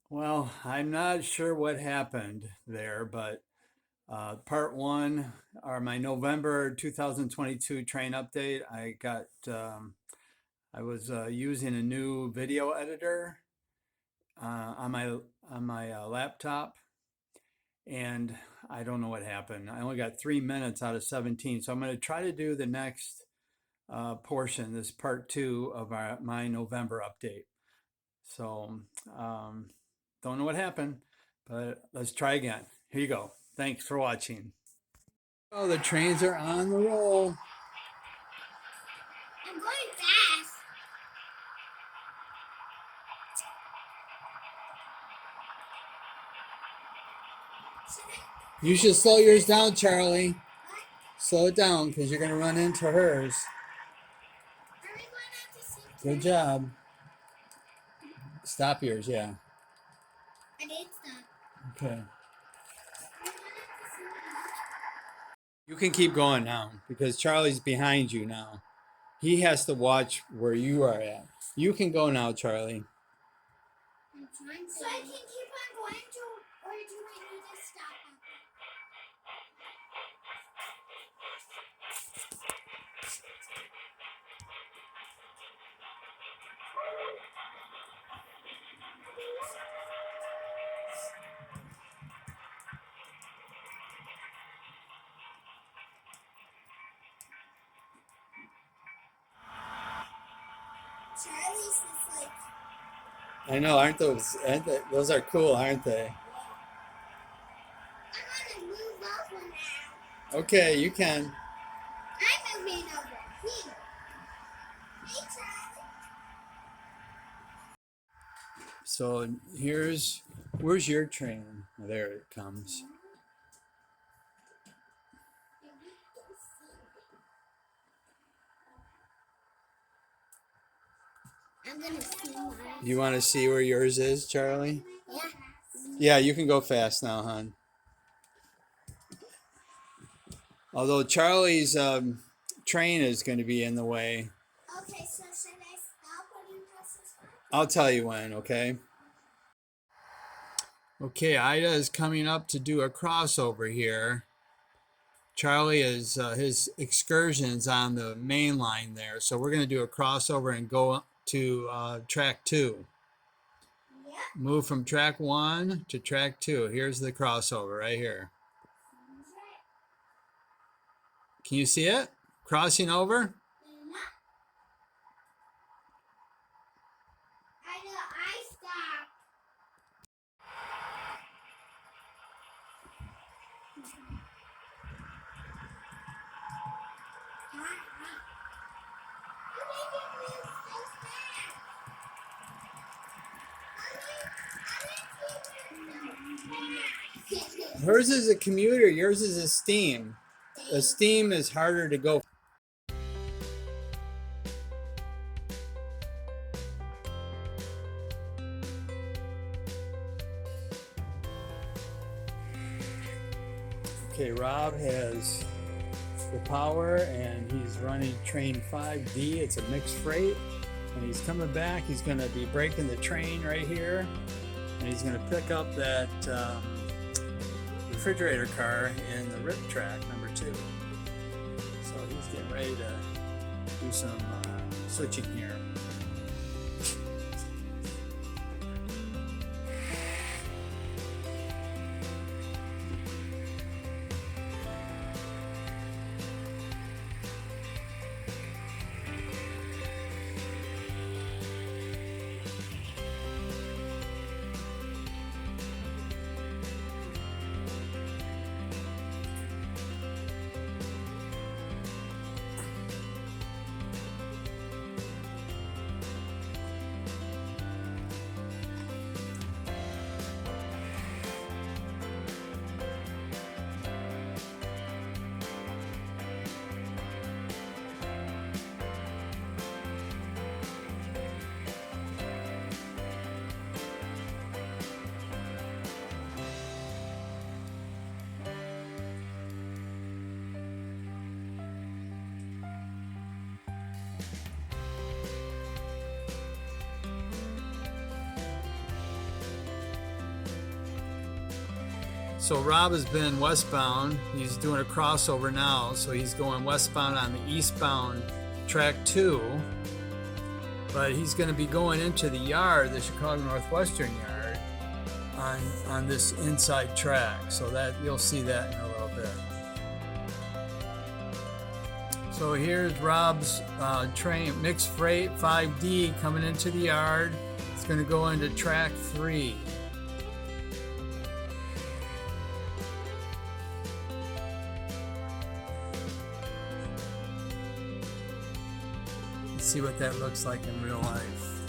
Well, I'm not sure what happened there, but part one are my November 2022 train update. I was using a new video editor on my laptop, and I don't know what happened. I only got 3 minutes out of 17, so I'm going to try to do the next portion, this part two of my November update. So um, don't know what happened, but let's try again. Here you go. Thanks for watching. Oh, the trains are on the roll. I'm going fast. You should slow yours down, Charlie. Slow it down because you're going to run into hers. Are we going out to see? Good job. Stop yours, yeah. I did stop. Okay. You can keep going now because Charlie's behind you now. He has to watch where you are at. You can go now, Charlie. I'm trying to. So I can keep on going to, or do we need to stop? Charlie's is like. I know, aren't they, those are cool, aren't they? I want to move over now. Okay, you can. I'm moving over here. Hey, Charlie. So where's your train? There it comes. I'm gonna see mine. You want to see where yours is, Charlie? Yeah. Yeah, you can go fast now, hon. Although Charlie's train is going to be in the way. Okay, so should I stop when you press this button? I'll tell you when, okay? Okay, Ida is coming up to do a crossover here. Charlie is his excursions on the main line there. So we're going to do a crossover and go to track 2. Yep. Move from track 1 to track 2. Here's the crossover right here. Can you see it? Crossing over? I stopped. Hers is a commuter, yours is a steam. A steam is harder to go. Okay, Rob has the power and he's running train 5D. It's a mixed freight and he's coming back. He's going to be braking the train right here and he's going to pick up that refrigerator car in the rip track number 2. So he's getting ready to do some switching here. So Rob has been westbound. He's doing a crossover now, so he's going westbound on the eastbound track 2. But he's going to be going into the yard, the Chicago Northwestern yard, on this inside track. So that you'll see that in a little bit. So here's Rob's train, mixed freight 5D coming into the yard. It's going to go into track 3. Let's see what that looks like in real life.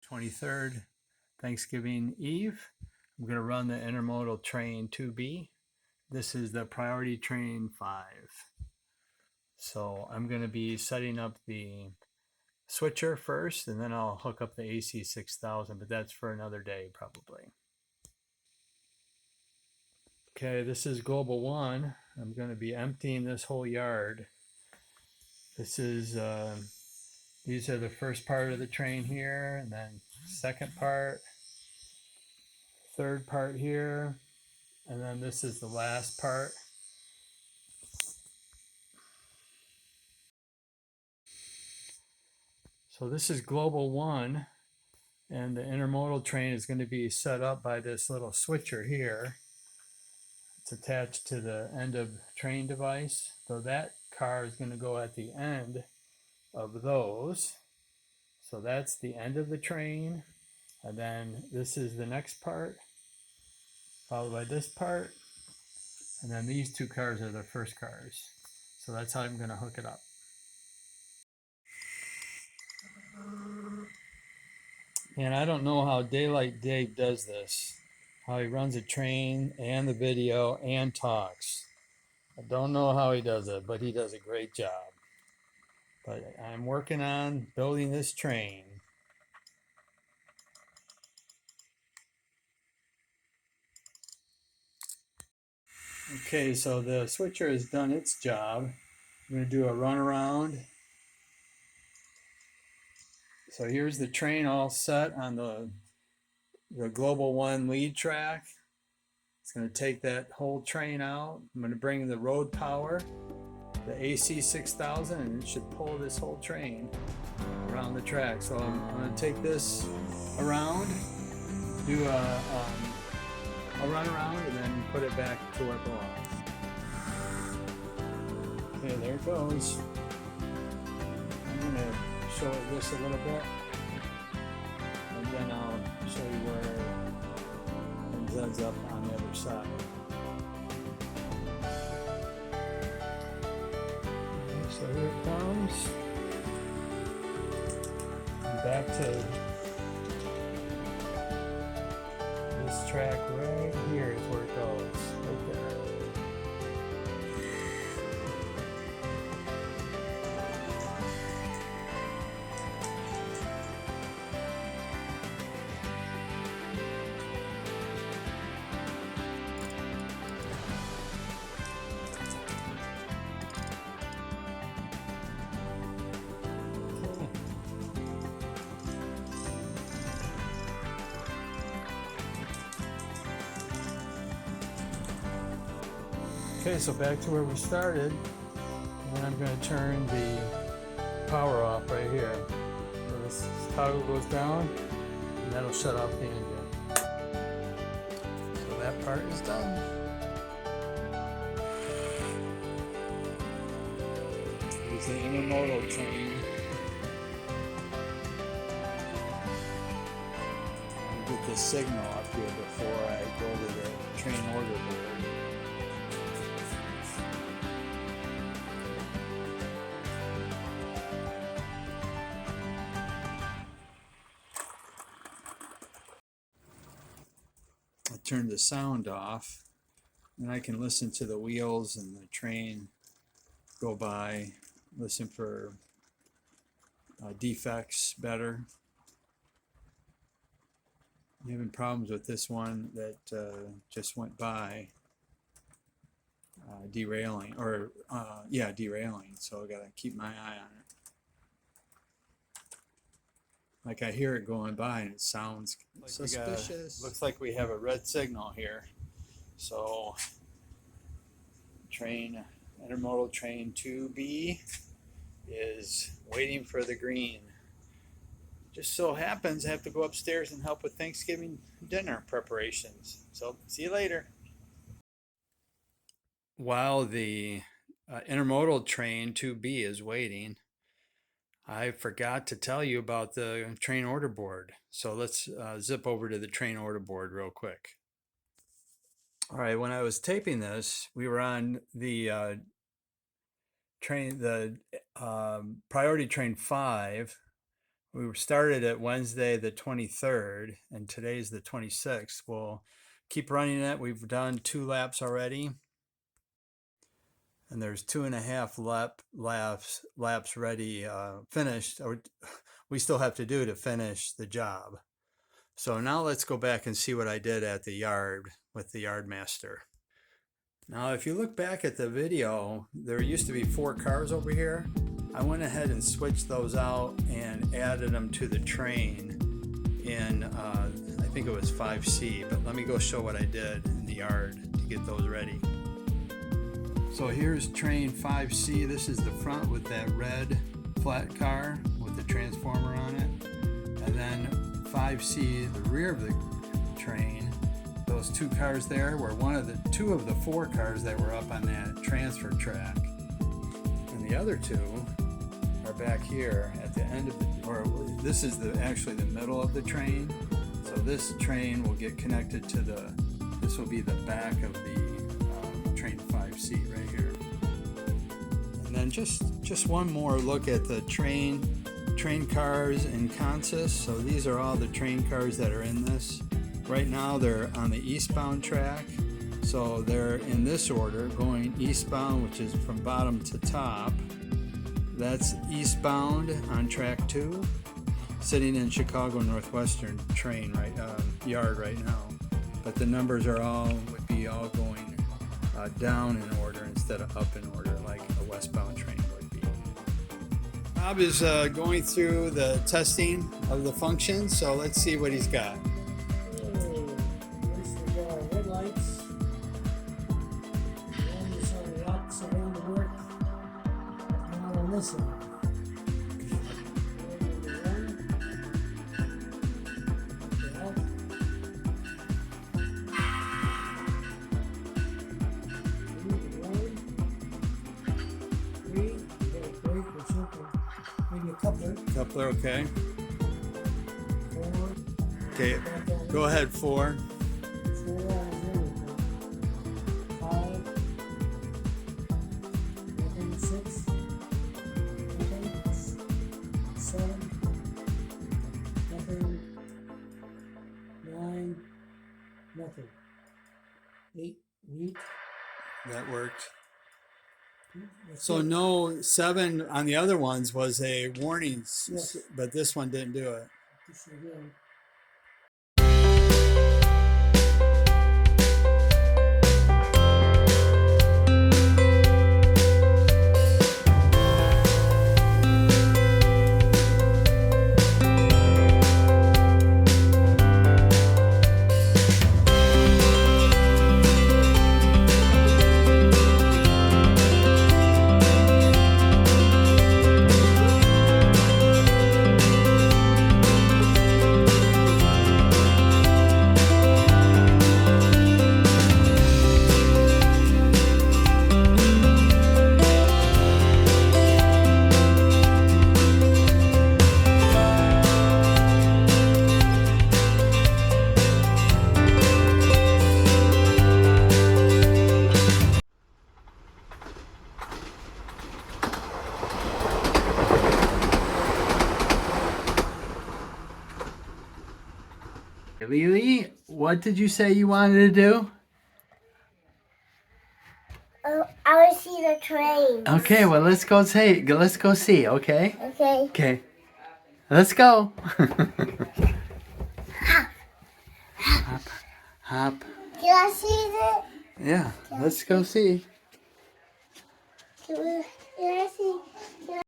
(23rd) Thanksgiving Eve. I'm going to run the Intermodal train 2B. This is the priority train 5. So I'm going to be setting up the switcher first, and then I'll hook up the AC 6000, but that's for another day probably. Okay, this is Global 1. I'm going to be emptying this whole yard. This is these are the first part of the train here, and then second part, third part here, and then this is the last part. So this is Global 1, and the intermodal train is going to be set up by this little switcher here. It's attached to the end of train device. So that car is going to go at the end of those. So that's the end of the train. And then this is the next part, followed by this part. And then these two cars are the first cars. So that's how I'm going to hook it up. And I don't know how Daylight Dave does this, how he runs a train and the video and talks. I don't know how he does it, but he does a great job. But I'm working on building this train. Okay, so the switcher has done its job. I'm going to do a run around. So here's the train all set on the Global 1 lead track. It's going to take that whole train out. I'm going to bring the road power, the AC 6000, and it should pull this whole train around the track. So I'm going to take this around, do a run around, and then put it back to where it belongs. Okay, there it goes. I'm going to show this a little bit, and then I'll show you where it ends up on the other side. Okay, so here it comes. And back to this track right here is where it goes, right there. Okay, so back to where we started, and I'm going to turn the power off right here. So this toggle goes down, and that'll shut off the engine. So that part is done. Here's the intermodal train. I'll get the signal up here before I go to the train order board. Turn the sound off, and I can listen to the wheels and the train go by, listen for defects better. I'm having problems with this one that just went by, derailing, so I gotta keep my eye on it. Like I hear it going by and it sounds suspicious. Looks like we have a red signal here. So Intermodal train 2B is waiting for the green. Just so happens I have to go upstairs and help with Thanksgiving dinner preparations. So see you later. While the Intermodal train 2B is waiting, I forgot to tell you about the train order board. So let's zip over to the train order board real quick. All right, when I was taping this, we were on the priority train 5. We started at Wednesday the 23rd, and today's the 26th. We'll keep running it. We've done 2 laps already, and there's 2.5 laps ready, finished. Or we still have to do to finish the job. So now let's go back and see what I did at the yard with the yard master. Now, if you look back at the video, there used to be 4 cars over here. I went ahead and switched those out and added them to the train in, I think it was 5C, but let me go show what I did in the yard to get those ready. So here's train 5C. This is the front with that red flat car with the transformer on it. And then 5C, the rear of the train, those 2 cars there were 2 of the 4 cars that were up on that transfer track. And the other 2 are back here at the end of this is actually the middle of the train. So this train will get connected to this will be the back of the train 5C right here. And then just one more look at the train cars in consist. So these are all the train cars that are in this. Right now they're on the eastbound track. So they're in this order, going eastbound, which is from bottom to top. That's eastbound on track 2, sitting in Chicago Northwestern train yard right now. But the numbers would be all going down in order instead of up in order like a westbound train would be. Bob is going through the testing of the function, so let's see what he's got. First we got our headlights. One is on the opposite end of work. Now on this one. Coupler, okay. 4. Okay, go ahead, 4. 4 5. Nothing. 6. Nothing. 7. Nothing. 9. Nothing. 8. Mute. That worked. That's So it. no 7 on the other ones was a warning, Yes. but this one didn't do it. This again. Lily, what did you say you wanted to do? Oh, I want to see the train. Okay, well let's go see, okay? Okay. Okay. Let's go. Hop. Hop. Can I see it? Yeah, let's go see. Can I